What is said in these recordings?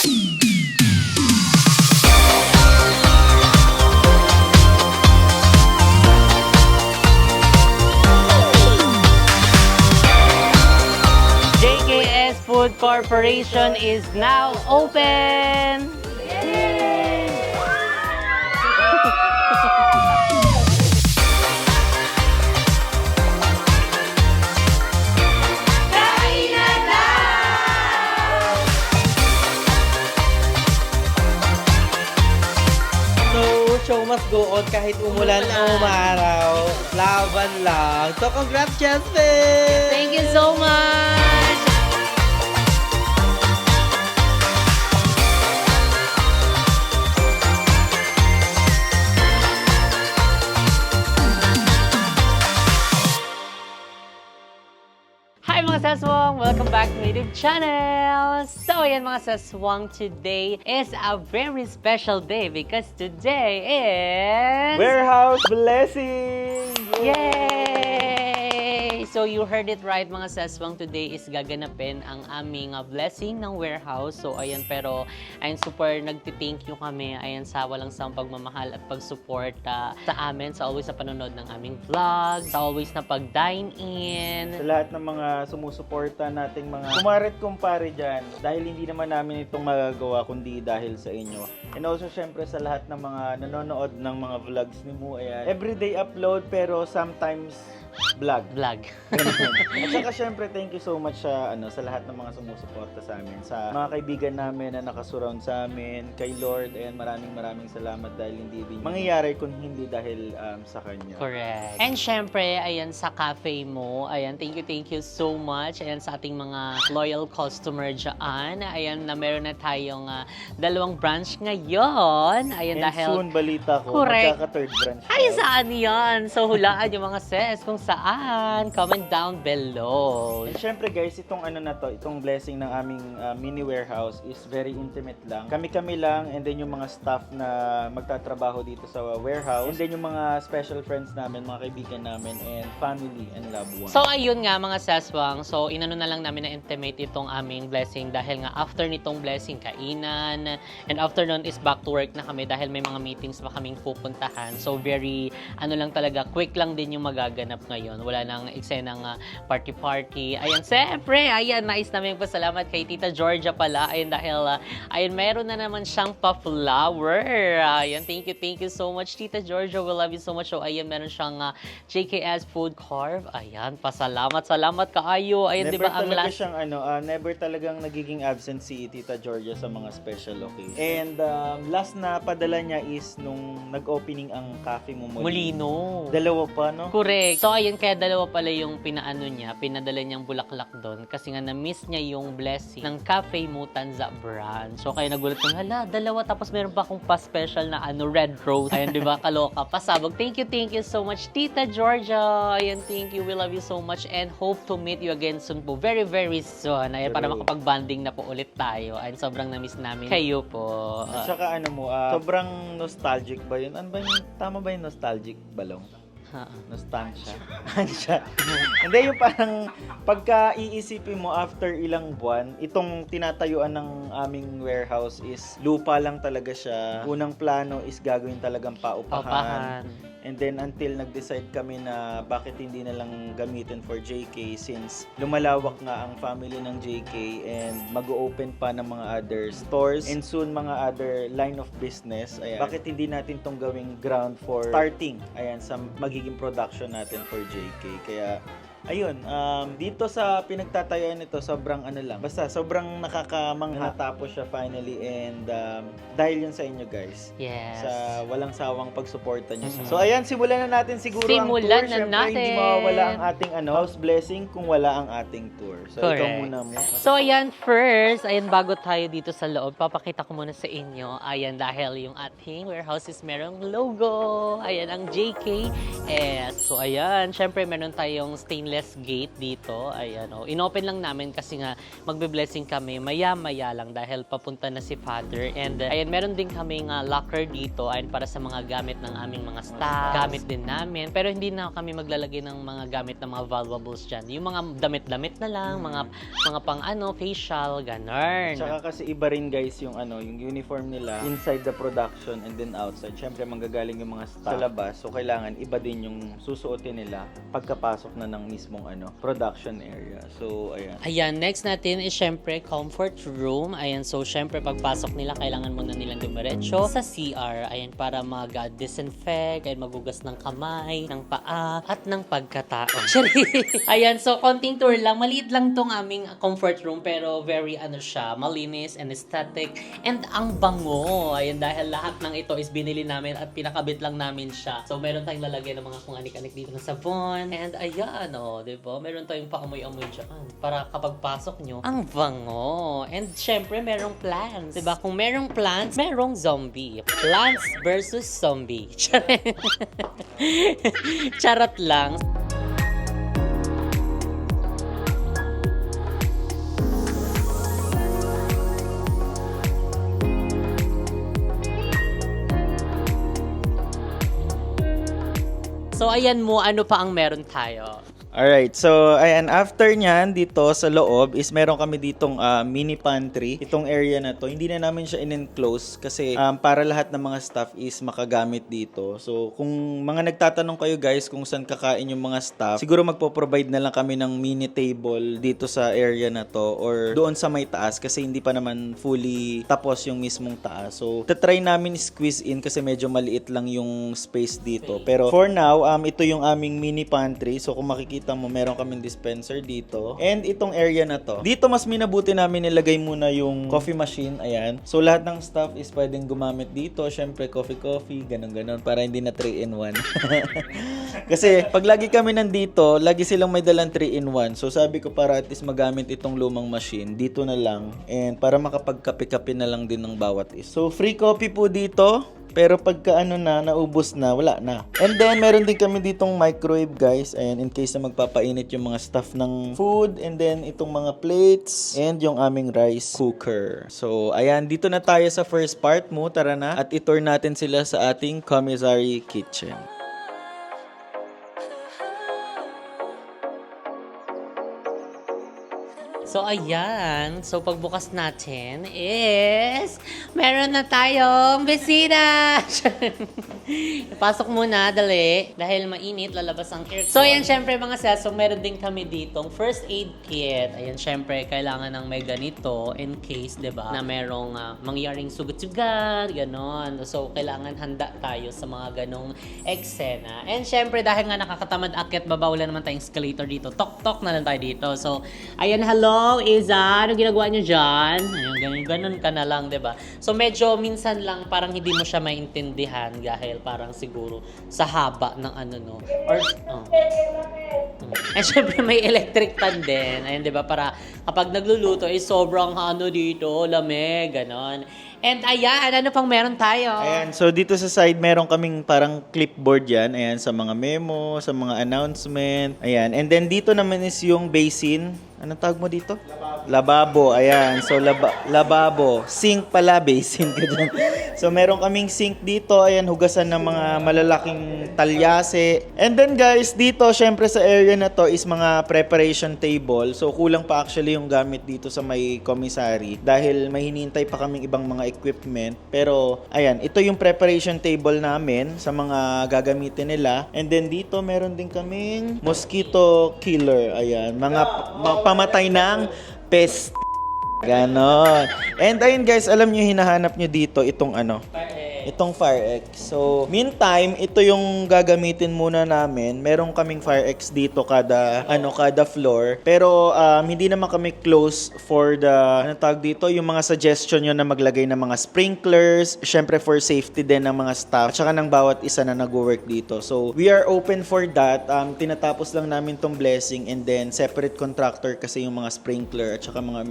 JKS Food Corporation is now open! Yay! Kainan na! So, show must go on kahit umulan o umaraw. Laban lang. So, congrats, Jasmine! Thank you so much! Hi mga saswang! Welcome back to my YouTube channel! So ayan mga saswang, today is a very special day because today is... Warehouse Blessing! Yay! So you heard it right mga saswang, today is gaganapin ang aming blessing ng warehouse. So ayan, pero ayan, super nagti-thank you kami ayan sa walang sawang pagmamahal at pag-support sa amin, sa always sa panonood ng aming vlog, sa always na pag-dine in. Sa lahat ng mga sumusuporta nating mga kumaret kumpare dyan, dahil hindi naman namin itong magagawa kundi dahil sa inyo. And also syempre sa lahat ng mga nanonood ng mga vlogs ni Mu, ayan. Everyday upload pero sometimes vlog. At saka syempre thank you so much sa lahat ng mga sumusuporta sa amin, sa mga kaibigan namin na nakasurround sa amin, kay Lord, and maraming salamat dahil hindi din mangyayari kung hindi dahil sa kanya. Correct. And syempre, ayan sa cafe mo, ayan, thank you so much. Ayan sa ating mga loyal customer dyan. Ayan na meron na tayong 2 branch ngayon. Ayan, And dahil... soon, balita ko, Correct. magkaka-third branch. Ay, saan yan? So, hulaan yung mga sis kung saan. Comment down below. And syempre guys, itong itong blessing ng aming mini warehouse is very intimate lang. Kami-kami lang, and then yung mga staff na magtatrabaho dito sa warehouse, and then yung mga special friends namin, mga kaibigan namin, and family and loved ones. So, ayun nga mga saswang. So, inano na lang namin na intimate itong aming blessing dahil nga after nitong blessing, kainan. And after nun is back to work na kami dahil may mga meetings pa kaming pupuntahan. So, very, lang talaga, quick lang din yung magaganap ngayon. Wala nang eksenang party-party. Ayan, siyempre, ayan, nais namin pasalamat kay Tita Georgia pala. Ayan, dahil, ayan, meron na naman siyang pa-flower. Ayan, thank you so much, Tita Georgia. We love you so much. So, ayan, meron siyang JKS Food Carve. Ayan, salamat kaayo. Ayan, di ba ang last... Never talagang nagiging absent si Tita Georgia sa mga special occasions. And last na padala niya is nung nag-opening ang cafe mo Molino. 2 pa, no? Correct. So, ayun, kaya 2 pala yung pinadala niyang bulaklak doon kasi nga na-miss niya yung blessing ng Cafe Mutanza brand. So, kaya nagulat ko, hala, 2 tapos meron pa akong pa-special na red rose. Ayun, di ba? Kaloka. Pasabog. Thank you so much, Tita Georgia. Ayun, thank you. We love you so much and hope to meet you again soon po. Very soon. Ayun, para makapag-bonding na po ulit tayo. Ayun, sobrang na-miss namin kayo po. At saka sobrang nostalgic ba yun? Tama ba yung nostalgic balong? Nostalgia. Hindi, yung parang pagka iisipin mo after ilang buwan, itong tinatayuan ng aming warehouse is lupa lang talaga siya. Unang plano is gagawin talagang paupahan. And then until nag-decide kami na bakit hindi na lang gamitin for JK since lumalawak nga ang family ng JK and mag-open pa ng mga other stores and soon mga other line of business. Ayan. Bakit hindi natin tong gawing ground for starting sa magiging production natin for JK. Kaya ayun, dito sa pinagtatayuan nito, sobrang basta sobrang nakakamangha tapos siya finally, and dahil yun sa inyo guys. Yes. Sa walang sawang pagsuporta niyo. So ayan, simulan na natin siguro ang tour. Simulan na Siyempre, natin. hindi mawawala ang ating house blessing kung wala ang ating tour. So Correct. ikaw muna mo. So ayan, first, ayan, bago tayo dito sa loob, papakita ko muna sa inyo, ayan, dahil yung ating warehouse is merong logo, ayan, ang JKS. So ayan, syempre meron tayong stainless keyless gate dito. Ayan, oh. Inopen lang namin kasi nga magbe-blessing kami maya-maya lang dahil papunta na si Father. And ayan, meron din kaming locker dito ayan, para sa mga gamit ng aming mga staff. Gamit din namin. Pero hindi na kami maglalagay ng mga gamit ng mga valuables dyan. Yung mga damit-damit na lang, mga pang facial, ganun. Tsaka kasi iba rin guys yung yung uniform nila inside the production and then outside. Syempre manggagaling yung mga staff sa labas. So kailangan iba din yung susuotin nila pagkapasok na ng mismong production area. So ayan. Ayan, next natin is syempre comfort room. Ayan, so syempre pagpasok nila kailangan muna nilang dumiretso sa CR. Ayan, para mag-disinfect, ayan, magugas ng kamay, ng paa, at ng pagkatao. Ayan, so konting tour lang. Maliit lang tong aming comfort room pero very siya, malinis and aesthetic and ang bango. Ayan, dahil lahat ng ito is binili namin at pinakabit lang namin siya. So meron tayong lalagay ng mga kung anik-anik dito ng sabon. And ayan, diba? Meron tayong paamoy-amoy dyan para kapag pasok nyo, ang bango. And syempre, merong plants. Diba? Kung merong plants, merong zombie. Plants versus zombie. Charot lang. So, ayan mo, ano pa ang meron tayo? Alright, so ayan, after nyan, dito sa loob is meron kami ditong mini pantry. Itong area na to, hindi na namin siya in-enclose kasi para lahat ng mga staff is makagamit dito. So kung mga nagtatanong kayo guys kung saan kakain yung mga staff, siguro magpo-provide na lang kami ng mini table dito sa area na to or doon sa may taas kasi hindi pa naman fully tapos yung mismong taas. So tatry namin squeeze in kasi medyo maliit lang yung space dito. Pero for now, ito yung aming mini pantry. So kung makikita mo, meron kaming dispenser dito. And itong area na to. Dito mas minabuti namin nilagay muna yung coffee machine. Ayan. So lahat ng staff is pwedeng gumamit dito. Syempre, coffee, ganun-ganun. Para hindi na 3-in-1. Kasi pag lagi kami nandito, lagi silang may dalang 3-in-1. So sabi ko para at least magamit itong lumang machine, dito na lang. And para makapagkape-kape na lang din ng bawat isa. So free coffee po dito. Pero pagka naubos na, wala na. And then, meron din kami ditong microwave, guys. Ayan, in case na magpapainit yung mga stuff ng food. And then, itong mga plates. And yung aming rice cooker. So, ayan, dito na tayo sa first part mo. Tara na. At itour natin sila sa ating commissary kitchen. So, ayan. So, pagbukas natin is meron na tayong bisita! Pasok muna, dali. Dahil mainit, lalabas ang aircon. So, ayan, syempre mga sis, so meron din kami ditong first aid kit. Ayan, syempre, kailangan ng may ganito in case, diba, na merong mangyaring sugat-sugat, ganon. So, kailangan handa tayo sa mga ganong eksena. And syempre, dahil nga nakakatamad akyat, babawala naman tayong escalator dito. Tok-tok na lang tayo dito. So, ayan, hello, Iza. Ano ginagawa nyo dyan? Ayun, ganun ka na lang, diba? So, medyo minsan lang parang hindi mo siya maintindihan dahil parang siguro sa haba ng no? Or, And syempre, may electric pan din. Ayun, diba? Para kapag nagluluto, sobrang dito, lamig, ganon. And ayan, ano pang meron tayo? Ayan, so dito sa side, meron kaming parang clipboard yan. Ayan, sa mga memo, sa mga announcement. Ayan, and then dito naman is yung basin. Anong tawag mo dito? Lababo. Ayan. So, lababo. Sink pala. Basin ka dyan. So, meron kaming sink dito. Ayan, hugasan ng mga malalaking talyase. And then, guys, dito, syempre sa area na to is mga preparation table. So, kulang pa actually yung gamit dito sa may commissary. Dahil may hinihintay pa kaming ibang mga equipment. Pero, ayan, ito yung preparation table namin sa mga gagamitin nila. And then, dito, meron din kaming mosquito killer. Ayan, mga pamatay ng pest. Ganon. And ayun guys, alam nyo, hinahanap nyo dito itong itong FireX. So, meantime, ito yung gagamitin muna namin. Meron kaming FireX dito kada floor. Pero hindi naman kami close for the tawag dito, yung mga suggestion nyo na maglagay ng mga sprinklers, syempre for safety din ng mga staff at saka ng bawat isa na nag-work dito. So, we are open for that. Tinatapos lang namin tong blessing and then separate contractor kasi yung mga sprinkler at saka mga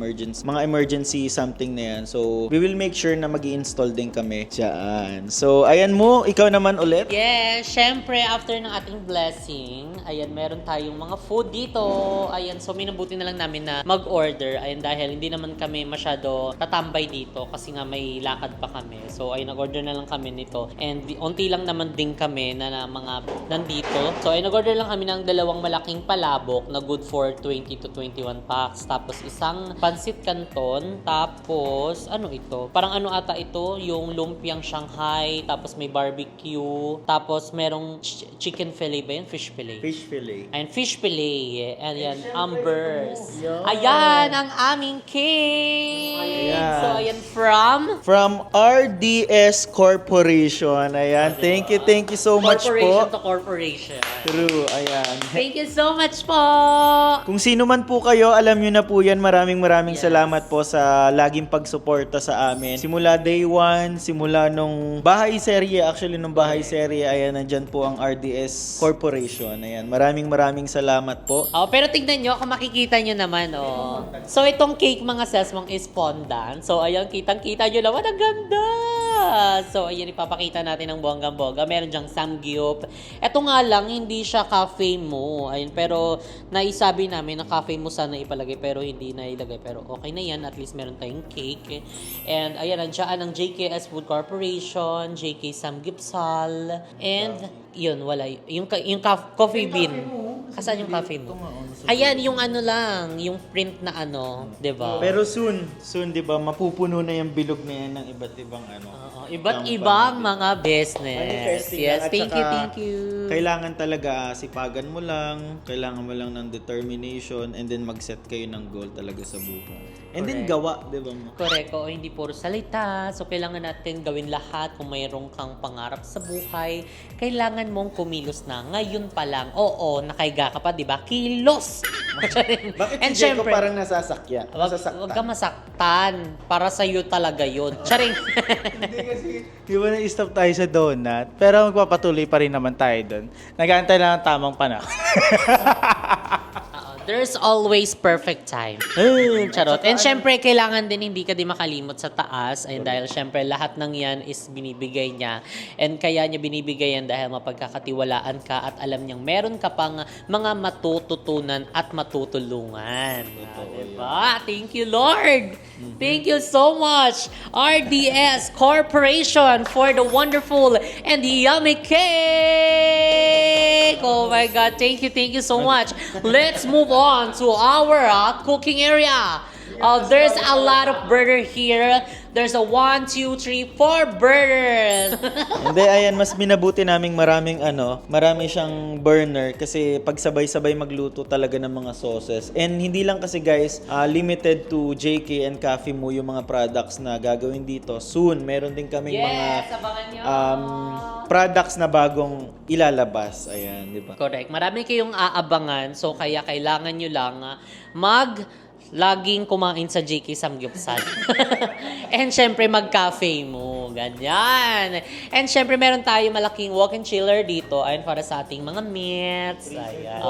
emergency something na yan. So, we will make sure na mag-i-install din kami dyan. Ayan. So, ayan mo, ikaw naman ulit. Yes, syempre after ng ating blessing, ayan, meron tayong mga food dito. Ayan, so minabuti na lang namin na mag-order. Ayan, dahil hindi naman kami masyado tatambay dito kasi nga may lakad pa kami. So, ay nag-order na lang kami nito. And onti lang naman din kami na mga nandito. So, ay nag-order lang kami ng dalawang malaking palabok na good for 20 to 21 packs. Tapos isang pansit canton. Tapos, ano ito? Parang ano ata ito? Yung lumpiang Shanghai. Tapos may barbecue. Tapos merong chicken fillet ba yun? Fish fillet. Fish fillet. Ayan, fish fillet. Ayan, Ambers. Ayan, ang aming cake. Ayan. So, ayan, from RDS Corporation. Ayan. Thank you so much corporation po. to corporation. True. Ayan. Thank you so much po. Kung sino man po kayo, alam nyo na po yan. Maraming Yes. salamat po sa laging pagsuporta sa amin. Simula day one, simula nung bahay serye, actually nung bahay serye, ayan, nandyan po ang RDS Corporation. Ayan, maraming salamat po. Oh, pero tignan nyo, kung makikita nyo naman, oh. So, itong cake mga sesmong is fondant. So, ayan, kitang-kita nyo naman, ang ganda! So, ayan, ipapakita natin ang bonggang-bongga. Meron dyang samgyup. Ito nga lang, hindi siya cafe mo. Ayun, pero naisabi namin na cafe mo sana ipalagay, pero hindi nailagay. Pero okay na yan, at least meron tayong cake. And ayan, nandiyan ang JKS Food Corporation, JK Samgyeopsal, and yun, wala. Yung coffee bean. Asan yung cafe mo? Ayan, yung ano lang, yung print na ano, 'di ba? Pero soon, 'di ba, mapupuno na yung bilog na yan ng iba't ibang ano. Oo, iba't ibang mga business. Manifesting Yes, lang. At thank saka, you. Kailangan talaga sipagan mo lang, kailangan mo lang ng determination, and then mag-set kayo ng goal talaga sa buhay. And then Correct. gawa, 'di ba? Correct, oo, hindi puro salita. So, kailangan natin gawin lahat kung mayroong kang pangarap sa buhay. Kailangan mong kumilos na. Ngayon pa lang, oo, nakaiga ka pa, di ba? Kilos! Bakit And si Jeko syempre, parang nasasakya? Wag ka masaktan. Para sa'yo talaga yun. Charing! Hindi kasi, di ba na-stop tayo sa donut? Pero magpapatuloy pa rin naman tayo doon. Nag-aantay lang ng tamang panahon. There's always perfect time. Charot. And syempre, kailangan din hindi ka din makalimot sa taas. Ayun, dahil syempre, lahat ng yan is binibigay niya. And kaya niya binibigay yan dahil mapagkakatiwalaan ka at alam niyang meron ka pang mga matututunan at matutulungan. Diba? Thank you, Lord! Thank you so much, RDS Corporation, for the wonderful and yummy cake! Oh my God, thank you so much. Let's move on to our cooking area. There's a lot of burger here. There's a 1, 2, 3, 4 burgers. Hindi, ayan, mas minabuti naming marami siyang burner kasi pagsabay-sabay magluto talaga ng mga sauces. And hindi lang kasi guys, limited to JK and Cafe Mo yung mga products na gagawin dito. Soon, meron din kaming mga abangan nyo. products na bagong ilalabas. Ayan, di ba? Correct. Marami kayong aabangan. So, kaya kailangan nyo lang laging kumain sa JK Samgyeopsal. And syempre, mag-cafe mo. Ganyan. And syempre, meron tayo malaking walk-in chiller dito. Ayun, para sa ating mga meats. Ayan.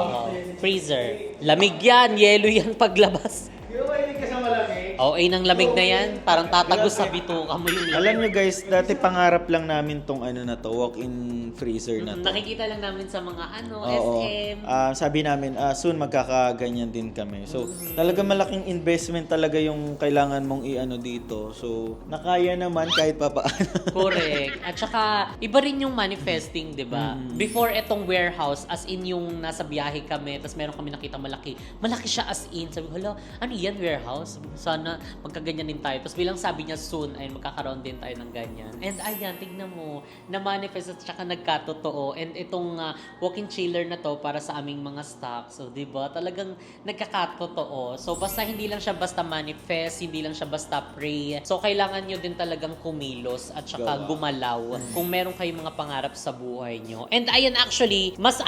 Freezer. Lamig yan. Yelo yan paglabas. Di ba mahilig ka sa malamig? Okay, nang lamig na yan. Parang tatagos sa bituka mo yung Alam nyo guys, dati pangarap lang namin tong walk-in freezer na to. Nakikita lang namin sa mga Oo. SM. Sabi namin, soon magkakaganyan din kami. So, talaga malaking investment talaga yung kailangan mong i-ano dito. So, nakaya naman kahit papaano. Correct. At saka, iba rin yung manifesting, di ba? Before etong warehouse, as in yung nasa biyahe kami, tapos meron kami nakita malaki. Malaki siya as in. Sabi ko, hala, ano yan, warehouse? Sana magkaganyan din tayo. Tapos bilang sabi niya soon, ay magkakaroon din tayo ng ganyan. And ayan, tignan mo, na-manifest at saka nagkatotoo. And itong walk-in chiller na to para sa aming mga stock. So, di ba? Talagang nagkakatotoo. So, basta hindi lang siya basta manifest, hindi lang siya basta pray. So, kailangan nyo din talagang kumilos at saka gumalaw kung meron kayong mga pangarap sa buhay nyo. And ayan, actually, mas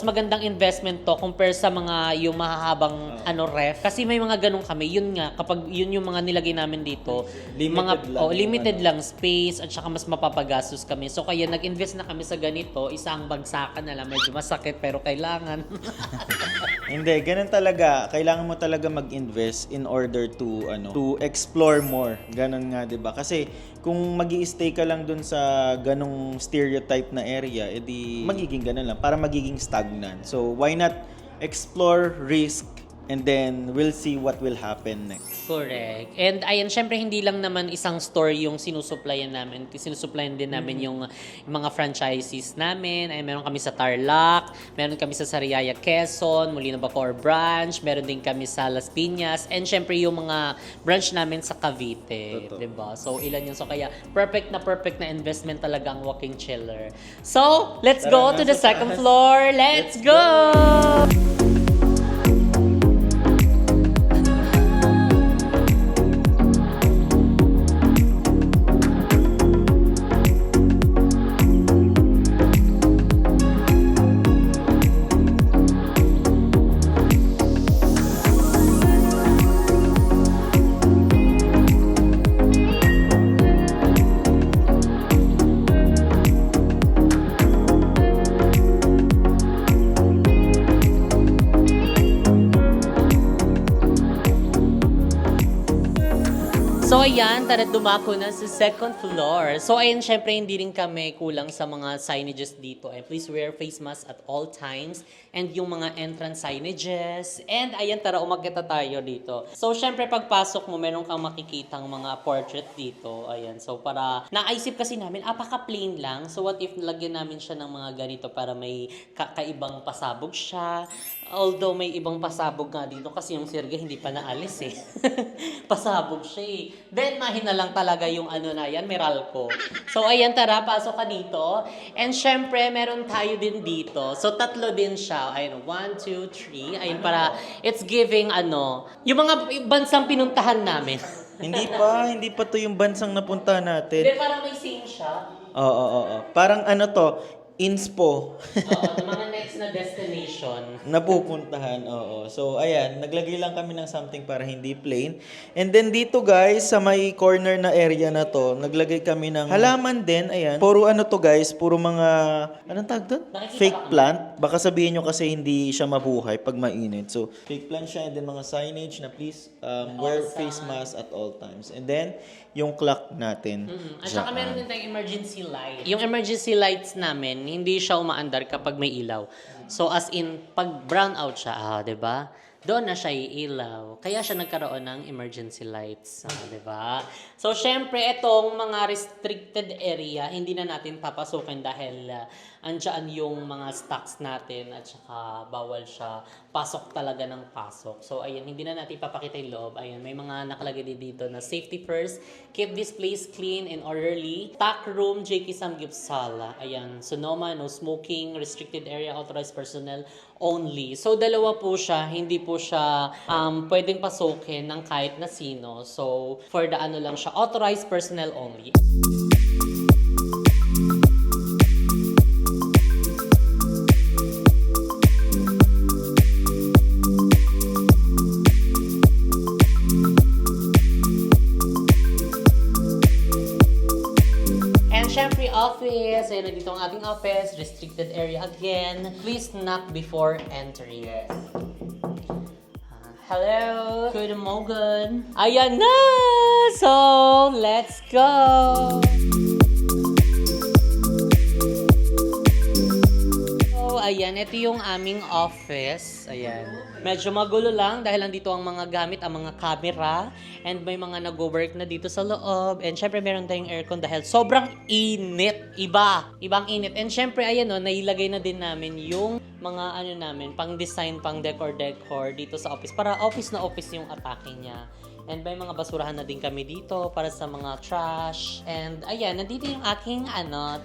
magandang investment to compare sa mga yung mahahabang ref. Kasi may mga ganun kami. Yun nga, kapag yun yung mga nilagay namin dito. Limited lang yung Limited lang space at saka mas mapapagastos kami. So kaya nag-invest na kami sa ganito, isang bagsakan na lang, medyo masakit pero kailangan. Hindi, ganun talaga. Kailangan mo talaga mag-invest in order to explore more. Ganun nga, 'di ba? Kasi kung magi-stay ka lang dun sa ganung stereotype na area, edi magiging ganun lang, para magiging stagnant. So why not explore, risk, and then we'll see what will happen next. Correct. And ayan, syempre hindi lang naman isang store yung sinusupplyan namin. Sinusupplyan din namin yung mga franchises namin. Ay, meron kami sa Tarlac, meron kami sa Sariaya, Quezon, Molino Bacoor branch, meron din kami sa Las Piñas, and syempre yung mga branch namin sa Cavite. Totoo. 'Di ba? So ilan yun. So kaya perfect na investment talaga ang walking chiller. So, let's go to the second floor. Let's go! So ayan, tara dumako na sa second floor. So ayan, syempre hindi rin kami kulang sa mga signages dito. And please wear face mask at all times. And yung mga entrance signages. And ayan, tara umakyat na tayo dito. So syempre pagpasok mo, meron kang makikitang mga portrait dito. Ayan, so para, naisip kasi namin, apaka-plain lang. So what if nalagyan namin siya ng mga ganito para may kakaibang pasabog siya. Although may ibang pasabog nga dito kasi yung sirga hindi pa naalis eh. Pasabog siya eh. Then mahina lang talaga yung ano na yan, Meralco. So ayan, tara, pasok ka dito. And syempre, meron tayo din dito. So tatlo din siya. Ayun, 1, 2, 3. Ayun, para it's giving yung mga bansang pinuntahan namin. Hindi pa to yung bansang napunta natin. Hindi, parang may scene siya. Oo. Parang inspo. Oo, yung mga next na destination. Napupuntahan, oo. So, ayan, naglagay lang kami ng something para hindi plain. And then dito guys, sa may corner na area na to, naglagay kami ng halaman din, ayan. Puro to guys, puro mga, anong tawag doon? Nakikita Fake ka plant. Baka sabihin nyo kasi hindi siya mabuhay pag mainit. So, fake plant siya, and then mga signage na please wear face mask at all times. And then, yung clock natin. At saka meron din tayong emergency light. Yung emergency lights namin, hindi siya umaandar kapag may ilaw. So as in, pag brown out siya, 'di ba? Doon na siya iilaw. Kaya siya nagkaroon ng emergency lights, 'di ba? So syempre itong mga restricted area, hindi na natin papasukin dahil andyan yung mga stocks natin at saka bawal siya pasok talaga ng pasok. So ayan, hindi na natin papakita yung loob. Ayan, may mga nakalagay din dito na safety first, keep this place clean and orderly. Tac room, JK Samgipsala. Ayan, Sonoma, no smoking, restricted area, authorized personnel only. So dalawa po siya, hindi po siya pwedeng pasukin ng kahit na sino. So for the lang siya, authorized personnel only. Syempre, office. Ayun, nandito ang ating office. Restricted area again. Please knock before entering. Yes. Hello. Good morning. Ayan na! So, let's go! So, ayan. Ito yung aming office. Ayan. Medyo magulo lang dahil nandito ang mga gamit, ang mga camera, and may mga nag-work na dito sa loob. And syempre meron tayong aircon dahil sobrang init. Ibang init. And syempre ayan nailagay na din namin yung mga namin, pang design, pang decor dito sa office. Para office na office yung atake niya. And may mga basurahan na din kami dito para sa mga trash. And ayan, nandito yung aking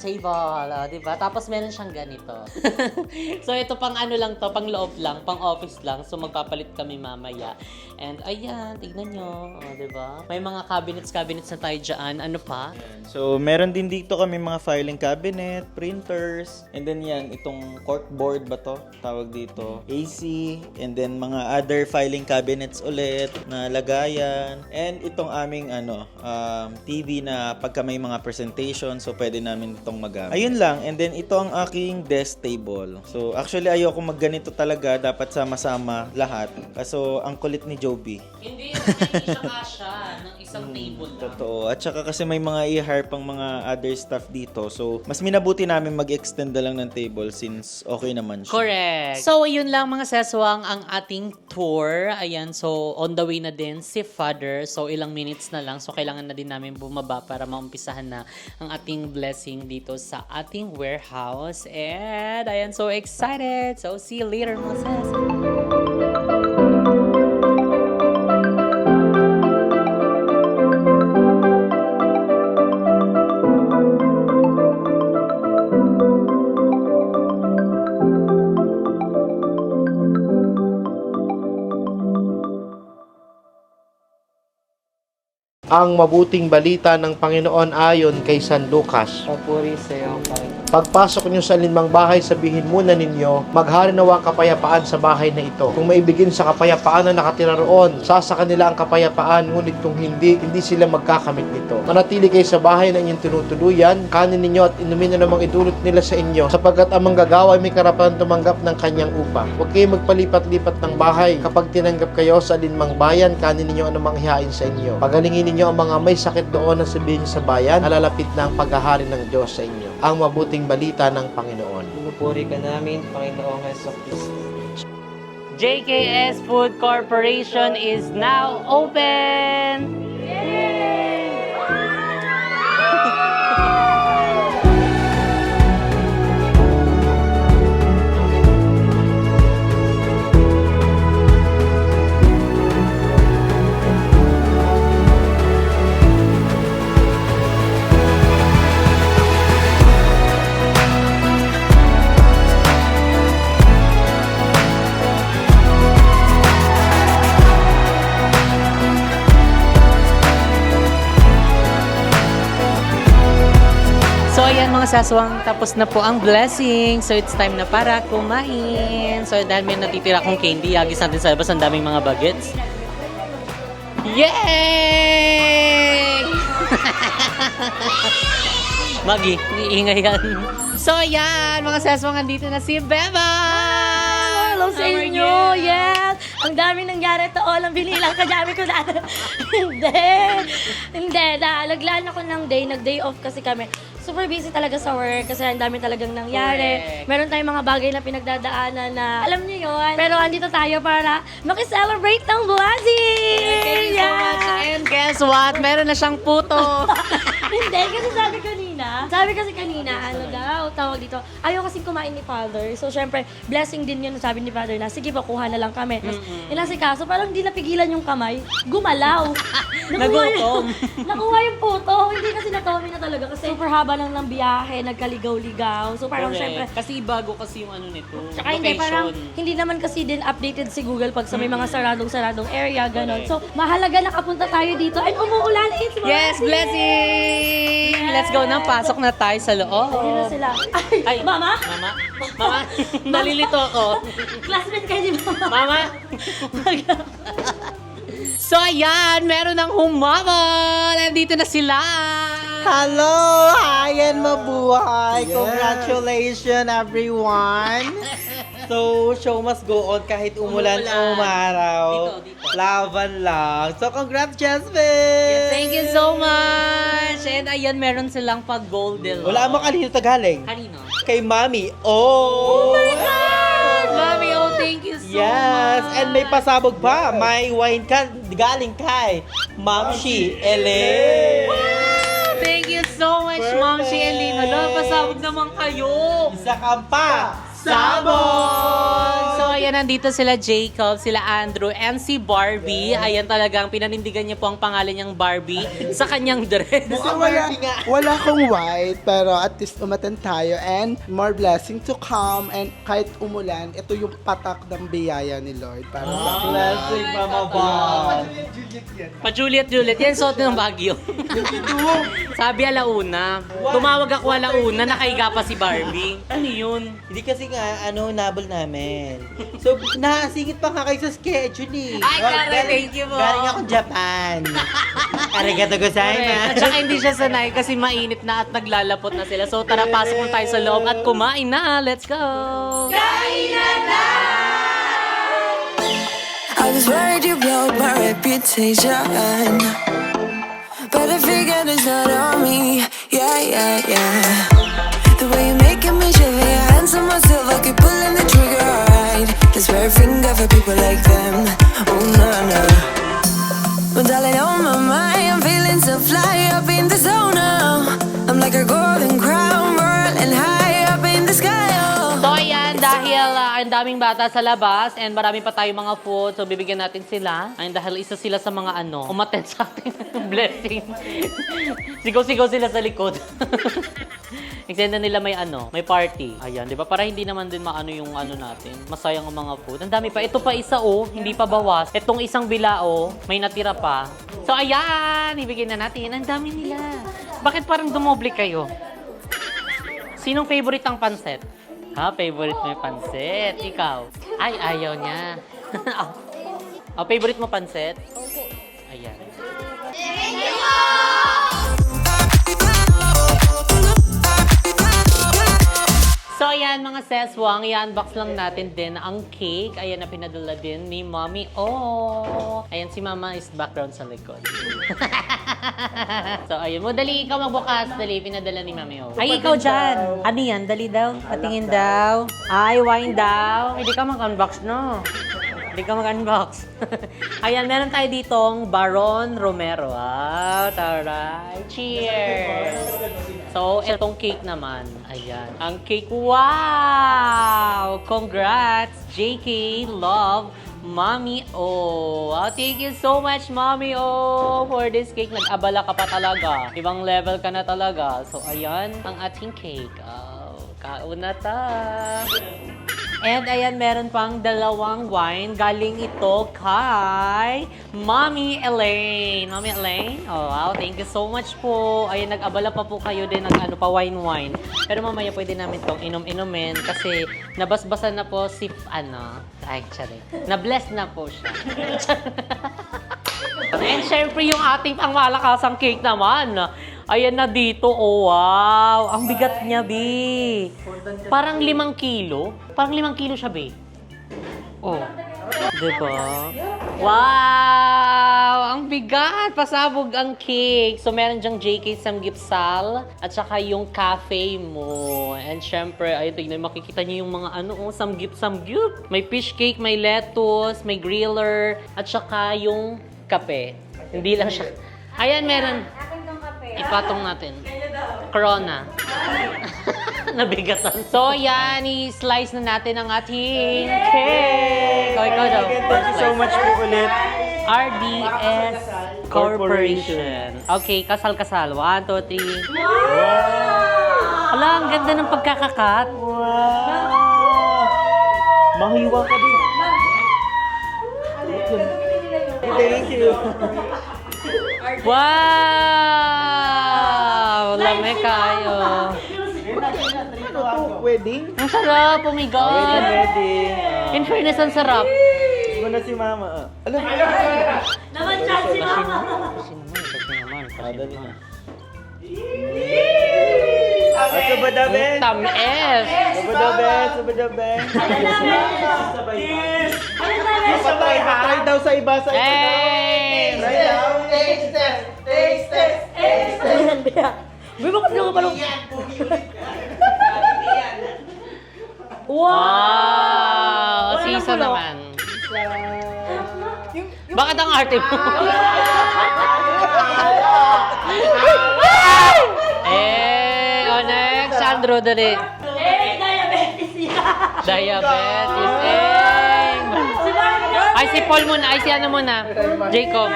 table, diba? Tapos meron siyang ganito. So ito pang lang to, pang loob lang, pang office lang. So magpapalit kami mamaya. And ayan, tignan nyo, diba? May mga cabinets na tayo dyan. Ano pa? So, meron din dito kami mga filing cabinet, printers, and then yan, itong corkboard ba to? Tawag dito. AC, and then mga other filing cabinets ulit na lagayan. dyan. And itong aming TV na pagka may mga presentation, so pwede namin itong magamit. Ayun lang. And then ito ang aking desk table. So actually ayoko magganito talaga. Dapat sama-sama lahat. Kaso ang kulit ni Joby. Hindi siya kasha ng isang table lang. Totoo. At saka kasi may mga i-hire pang mga other staff dito. So mas minabuti namin mag-extend na lang ng table since okay naman siya. Correct. So, yun lang mga seswang ang ating tour. Ayan, so on the way na din si Father. So, ilang minutes na lang. So, kailangan na din namin bumaba para maumpisahan na ang ating blessing dito sa ating warehouse. And, ayan, so excited. So, see you later mga seswang. Ang mabuting balita ng Panginoon ayon kay San Lucas. Papuri sa iyo, Panginoon. Pagpasok nyo sa linmang bahay, sabihin muna ninyo, maghari nawa ang kapayapaan sa bahay na ito. Kung maibigin sa kapayapaan na nakatira roon, sasaka nila ang kapayapaan, ngunit kung hindi sila magkakamit nito. Manatili kayo sa bahay na inyong tinutuluyan, kanin ninyo at inumin na namang idulot nila sa inyo, sapagkat ang manggagawa ay may karapatan tumanggap ng kanyang upa. Huwag kayo magpalipat-lipat ng bahay. Kapag tinanggap kayo sa linmang bayan, kanin ninyo ang namang ihain sa inyo. Pagalingin ninyo ang mga may sakit doon na sabihin sa bayan, alalapit na ang paghahari ng Diyos sa inyo. Ang mabuting balita ng Panginoon. Pinupuri ka namin, Panginoong Jesucristo. JKS Food Corporation is now open! So, ayan mga saswang, tapos na po ang blessing. So, it's time na para kumain. So, dahil may natitira kong candy, agis natin sa labas, ang daming mga bagets. Yay! Magi, iingay yan. So, ayan, mga saswang, andito na si Beba! Hello sa How are inyo! you? Yes! Ang dami nangyari to all. Ang binilang kadami ko na. Hindi. Nalaglaan ako ng day. Nag-day off kasi kami. Super busy talaga sa work kasi ang dami talagang nangyari. Correct. Meron tayong mga bagay na pinagdadaanan na alam niyo yun. Pero andito tayo para makiselebrate ng blessing! Thank you so much. And guess what? Meron na siyang puto. Hindi, kasi sabi kasi kanina, ano daw, tawag dito, ayaw kasing kumain ni Father. So, syempre, blessing din yun, sabi ni Father na, sige pa, kuha na lang kami. Tapos, inasikaso, parang hindi napigilan yung kamay, gumalaw. Nagutom. Nakuha yung puto. Hindi kasi natomi na talaga kasi super haba lang ng biyahe, nagkaligaw-ligaw. So, parang syempre, Kasi bago kasi yung ano nito. tsaka hindi, parang hindi naman kasi din updated si Google pag sa may mga saradong-saradong area, ganon. So, mahalaga nakapunta tayo dito. And umuulan, it's Yes, blessing! Let's go na. Pasok na tayo sa loob. Ayun na sila. Ay, Mama? Mama, nalilito ako. Classmate kayo ni Mama. Mama! So, ayan, meron ng humabol. Nandito na sila. Hello! Hi and mabuhay! Congratulations everyone! So, show must go on kahit umulan o umaraw. Dito. Laban lang. So, congrats, Jasmine! Thank you so much. And ayan, meron silang pag-golden. Wala mo kanino to galing? Kanino? Kay Mami. Oh! my God! Mami, oh, thank you so Yes! much. And may pasabog pa. May wine ka galing kay Mamshi Ele. Thank you so much, Ma'am Shelly. Hala, pasabog naman kayo. Isa ka pa. Sabon! So, ayan, nandito sila Jacob, sila Andrew, and si Barbie. Ayan talagang pinanindigan niya po ang pangalan niyang Barbie sa kanyang dress. Wala akong white, pero at least umatan tayo and more blessing to come. And kahit umulan, ito yung patak ng biyaya ni Lord. Para sa Blessing, Mama Bob. Pa-Juliet. Yan, suot ng Baguio. Sabi alauna. Tumawag ako alauna, nakahiga pa si Barbie. Ano yun? Hindi kasi nga, nabol namin. So, nasingit pa nga kayo sa schedule eh. Ay, Karen, thank you po. Galing akong Japan. Arigato At gozaimasu. saka hindi siya sanay kasi mainit na at naglalapot na sila. So tara, pasok mo tayo sa loob at kumain na. Let's go! I was worried you broke my reputation, but I figured it's not on me. Yeah, yeah, yeah. The way you're making me shiver, your hands on myself, I keep pulling the trigger. Alright, let's wear a finger for people like them. Oh no, no. Well, darling, on my mind, I'm feeling so fly up in the zone now. I'm like a golden crown, whirling high up in the sky. Oh. So ayan, dahil ang daming bata sa labas and marami pa tayong mga food, so bibigyan natin sila. Ayun, dahil isa sila sa mga umattend sa ating blessing. Sigaw-sigaw sila sa likod. Extend na nila may party. Ayan, di ba? Para hindi naman din maano yung natin. Masayang ang mga food. Ang dami pa. Ito pa isa hindi pa bawas. Itong isang bilao, may natira pa. So ayan, ibigyan na natin. Ang dami nila. Bakit parang dumoble kayo? Sinong favorite ang pansit? Ha? Favorite mo yung pansit? Ikaw? Ay, ayaw niya. Favorite mo pansit? Opo. Ayan. So, ayan mga seswang, i-unbox lang natin din ang cake. Ayan na pinadala din ni Mommy. Oh! Ayan, si Mama is background sa likod. So, ayun mo. Dali, ikaw magbukas. Dali, pinadala ni Mami. Oh. Ay, ikaw dyan. Ano yan? Dali daw. Patingin daw. Ay, wine daw. Hindi ka mag-unbox, no? Hindi ka mag-unbox. Ayan, meron tayo ditong Baron Romero. Taray. Cheers! So, itong cake naman. Ayan. Ang cake, wow! Congrats, JK Love, Mommy O. Wow, thank you so much, Mommy O, for this cake. Nag-abala ka pa talaga. Ibang level ka na talaga. So, ayan ang ating cake. Kauna ta. And ayan, meron pang dalawang wine. Galing ito kay Mommy Elaine. Mommy Elaine, oh wow, thank you so much po. Ayan, nag-abala pa po kayo din ng pa-wine. Pero mamaya pwede namin tong inom-inumin kasi nabasbasan na po si, na-bless na po siya. And syempre yung ating pangmalakasang cake naman. Ayan na dito, oh wow. Ang bigat niya, Bi. Parang 5 kilo. Parang 5 kilo siya, Bi. Oh. Diba? Wow! Ang bigat! Pasabog ang cake. So, meron dyang JK Samgipsal at saka yung cafe mo. And syempre, ayun, tignan, makikita niyo yung mga samgip. May fish cake, may lettuce, may griller, at saka yung kape. Hindi lang siya. Ayan, meron. Ipatong natin. Corona. Nabigatan. So, yan. I-slice na natin ang ating cake. Ikaw daw. Thank you so much po ulit. RDS Corporation. Okay, kasal-kasal. 1, 2, 3. Ala, ang ganda ng pagkakakat. Mahiwa ka din. Thank you. Wow! Lame kayo. Wedding? Ang sarap, oh my God. Wedding. In fairness, ang sarap. Mo na si Mama. Alam. Naman chat si Mama. Kasi naman. At sabadabe. Tamis. Sabadabe. Patay daw sa iba Hey! Try daw. Taste test. Ayan, Bea. Uy, bakit ka palong... Wow! Sisa naman. Bakit ang arte mo? Next, Sandro, dali. Diabetes siya. Diabetes. Ay, si Paul muna. Ay, si ano muna? Jacob.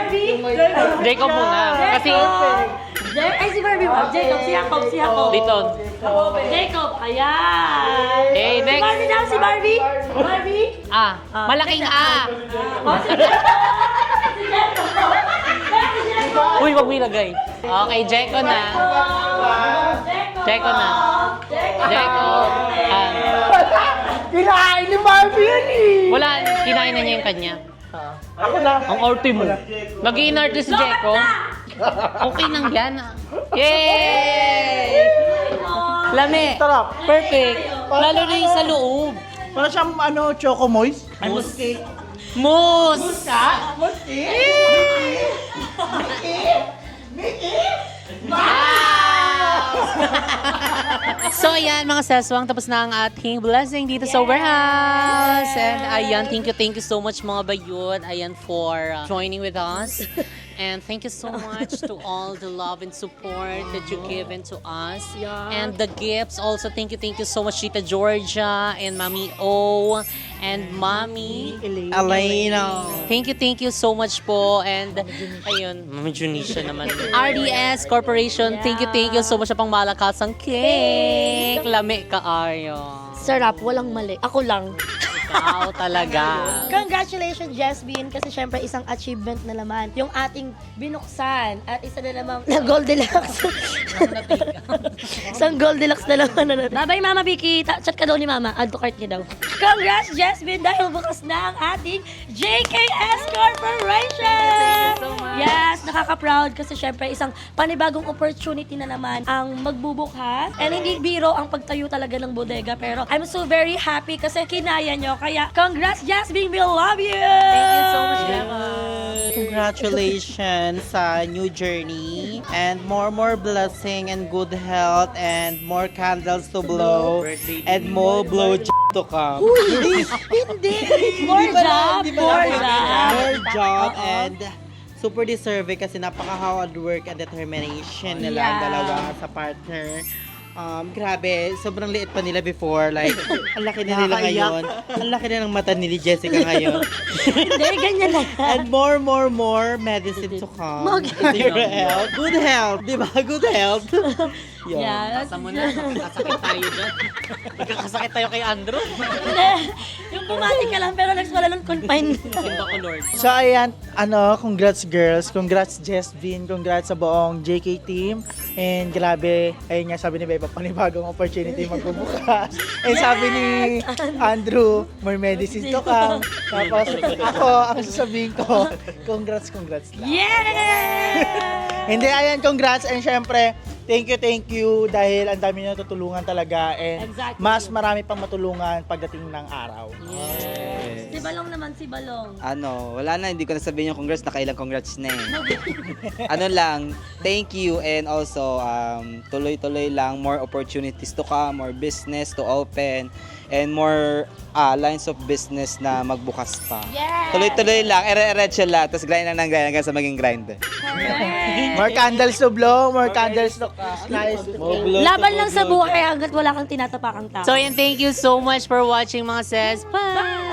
Jacob muna. Kasi... Ay, si Barbie ba? Jacob, si Jacob. Dito. Jacob, ayan. Okay, Si next. Barbie daw, si Barbie. Barbie. Malaking A. Oh, si Jacob. Uy, wag mo ilagay. Okay, Jeko na. Jeko na. Jeko. Kinain ni Barbie yan eh! Wala, kinain na niya yung kanya. Ako na. Ang orty mo. Nag-i-inarte si Jeko. Okay nang yan. Yay! Lami. Sarap. Perfect. Lalo na yung sa loob. Parang siyang choco moist. Mousse. Mousse! So ayan mga seswang, tapos na ang ating blessing dito sa warehouse. And ayan, thank you so much mga bayot. Ayan for joining with us. And thank you so much to all the love and support that you given to us. And the gifts also, thank you so much Tita Georgia and Mami O and Mami Elena. Thank you so much po. And ayun, Mami Junisha naman. RDS Corporation, thank you so much sa pang malakasang cake. Lami ka ayo. Sarap, walang mali. Ako lang. Ikaw talaga. Congratulations, Jasmine, kasi syempre isang achievement na naman yung ating binuksan at isa na namang na Goldilocks. Isang Goldilocks na naman. Bye-bye, Mama Vicky. Chat ka daw ni Mama. Add to cart niya daw. Congrats, Jasmine, dahil bukas na ang ating JKS Corporation! Yes, nakaka-proud kasi syempre isang panibagong opportunity na naman ang magbubukas. And hindi biro ang pagtayo talaga ng bodega, pero I'm so very happy kasi kinaya nyo. Kaya, congrats, Jasmine! We love you! Thank you so much, Congratulations sa new journey and more blessing and good health and more candles to blow and more blow to come. Hindi! More job! More job! More job and super deserving kasi napaka-hard work and determination nila ang dalawa sa partner. Grabe, sobrang liit pa nila before. Like, ang laki na nila ngayon. Ang laki na ng mata ni Jessica ngayon. Hindi, ganyan na. And more medicine to come. Your health. Good health, di ba? Good health. Yun. Yes. Asa mo na, magkakasakit tayo dyan. Magkakasakit tayo kay Andrew. Hindi. Yung bumati ka lang pero wala nang confine. Simba ko, Lord. So ayan, congrats girls, congrats Jasmine, congrats sa buong JK team. And grabe, ayun nga sabi ni Beba, panibagong opportunity magbubukas. And sabi ni Andrew, more medicines to come. Tapos ako, ang sasabihin ko, congrats lang. Yeah! Hindi, ayan, congrats. And syempre, thank you dahil ang dami nyo natutulungan talaga. And Exactly. mas marami pang matulungan pagdating ng araw. Si Balong naman, si Balong. Wala na, hindi ko na sabihin yung congrats, nakailang congrats na eh. Ano lang, thank you and also tuloy-tuloy lang, more opportunities to come, more business to open, and more lines of business na magbukas pa. Yeah! Tuloy-tuloy lang, ere-eretso lang, tapos grind lang ng grind hanggang sa maging grind. More candles to blow, more candles to slice. Laban lang sa buhay hanggat wala kang tinatapakang tao. So, yan, thank you so much for watching mga sis. Bye!